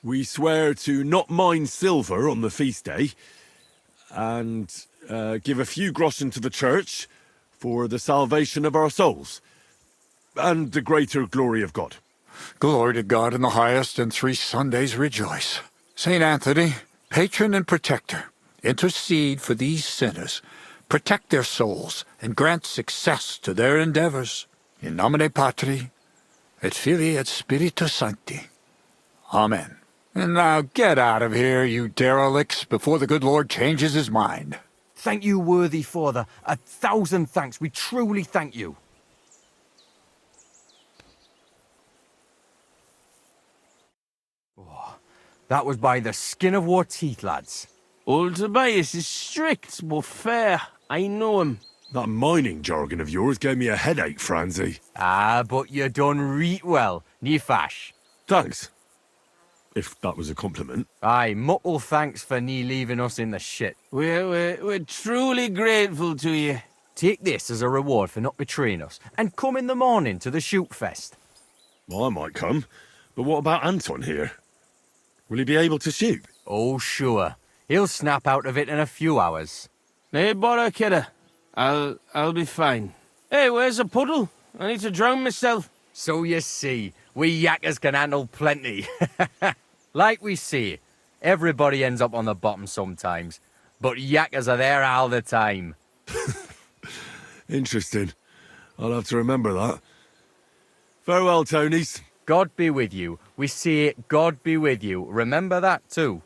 We swear to not mine silver on the feast day, and give a few groschen to the church for the salvation of our souls, and the greater glory of God. Glory to God in the highest, and 3 Sundays rejoice. Saint Anthony, patron and protector, intercede for these sinners, protect their souls, and grant success to their endeavors. In nomine Patri, et Filii et Spiritus Sancti. Amen. And now get out of here, you derelicts, before the good Lord changes his mind. Thank you, worthy father. 1,000 thanks. We truly thank you. Oh, that was by the skin of our teeth, lads. Old Tobias is strict but fair. I know him. That mining jargon of yours gave me a headache, Franzi. Ah, but you done reet well, nie Fash. Thanks. If that was a compliment. Aye, muckle thanks for nie leaving us in the shit. We're truly grateful to you. Take this as a reward for not betraying us, and come in the morning to the shoot fest. Well, I might come, but what about Anton here? Will he be able to shoot? Oh, sure. He'll snap out of it in a few hours. Hey, bother, kidder. I'll be fine. Hey, where's the puddle? I need to drown myself. So you see, we Yackers can handle plenty. Like we say, everybody ends up on the bottom sometimes, but Yackers are there all the time. Interesting. I'll have to remember that. Farewell, tonies. God be with you. We say God be with you. Remember that too.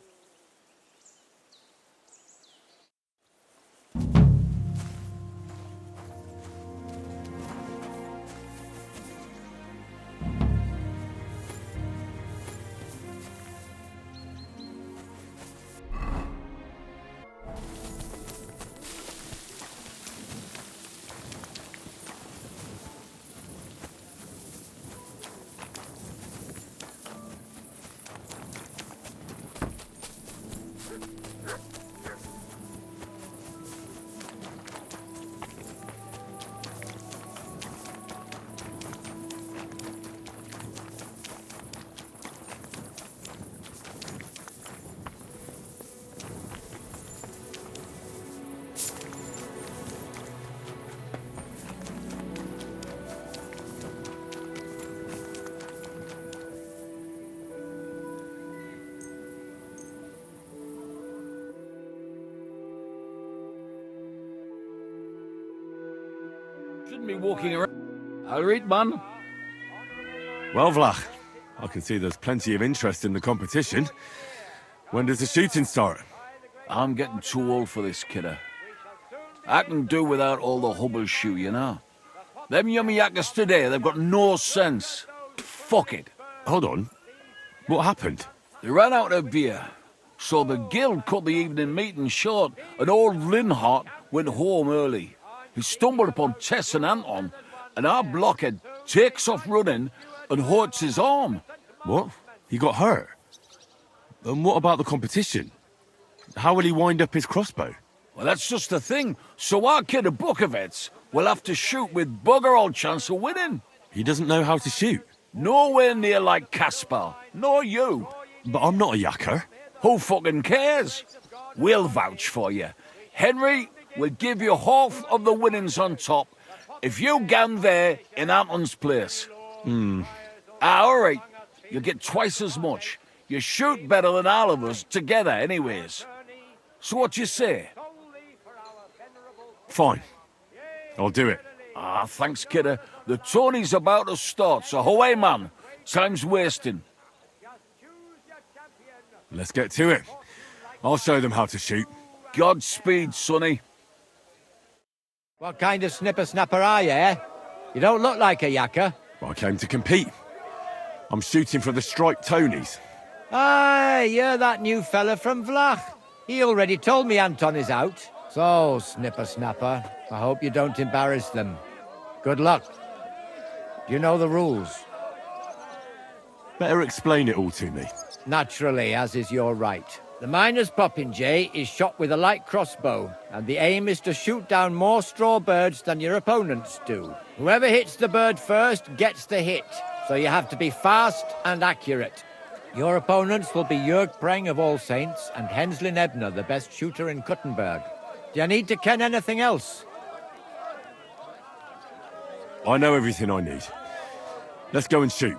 Shouldn't be walking around. I'll read, man. Well, Vlach, I can see there's plenty of interest in the competition. When does the shooting start? I'm getting too old for this, kidder. I can do without all the hubble shoe, you know. Them yummy yackers today, they've got no sense. Fuck it. Hold on. What happened? They ran out of beer, so the guild cut the evening meeting short, and old Linhart went home early. He stumbled upon Tess and Anton, and our blockhead takes off running and hurts his arm. What? He got hurt? And what about the competition? How will he wind up his crossbow? Well, that's just the thing. So our kid of Bukovets will have to shoot with bugger all chance of winning. He doesn't know how to shoot. Nowhere near like Caspar, nor you. But I'm not a yacker. Who fucking cares? We'll vouch for you. Henry will give you half of the winnings on top if you gan there in Anton's place. All right. You get twice as much. You shoot better than all of us together anyways. So what you say? Fine. I'll do it. Ah, thanks, kidder. The tourney's about to start, so away, man. Time's wasting. Let's get to it. I'll show them how to shoot. Godspeed, sonny. What kind of snipper-snapper are you, eh? You don't look like a yacker. I came to compete. I'm shooting for the Striped tonies. Aye, you're that new fella from Vlach. He already told me Anton is out. So, snipper-snapper, I hope you don't embarrass them. Good luck. Do you know the rules? Better explain it all to me. Naturally, as is your right. The miner's Popinjay is shot with a light crossbow, and the aim is to shoot down more straw birds than your opponents do. Whoever hits the bird first gets the hit, so you have to be fast and accurate. Your opponents will be Jörg Preng of All Saints and Henslin Ebner, the best shooter in Kuttenberg. Do you need to ken anything else? I know everything I need. Let's go and shoot.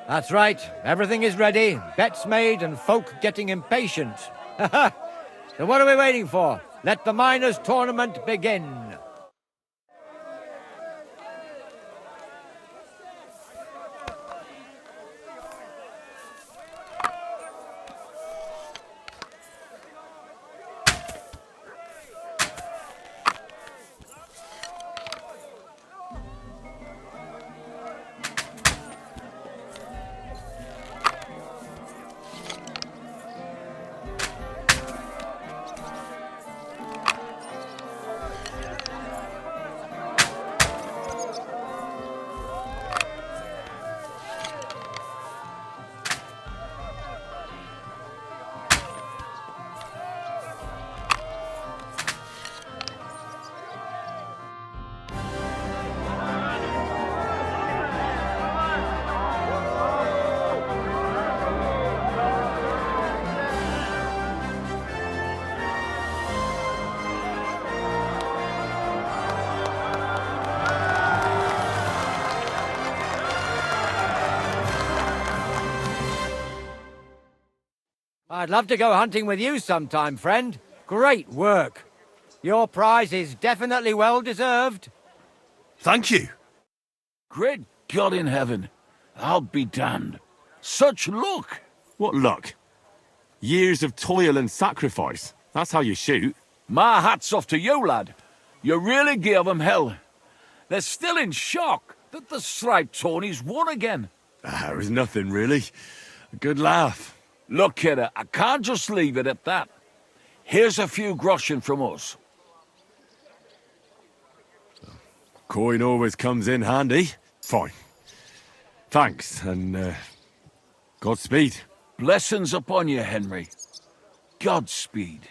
That's right. Everything is ready. Bets made and folk getting impatient. So what are we waiting for? Let the miners' tournament begin. I'd love to go hunting with you sometime, friend. Great work. Your prize is definitely well deserved. Thank you. Great God in heaven. I'll be damned. Such luck. What luck? Years of toil and sacrifice. That's how you shoot. My hat's off to you, lad. You really gave them hell. They're still in shock that the Striped tonies won again. There was nothing, really. A good laugh. Look, kidder, I can't just leave it at that. Here's a few groschen from us. Coin always comes in handy. Fine. Thanks, and Godspeed. Blessings upon you, Henry. Godspeed.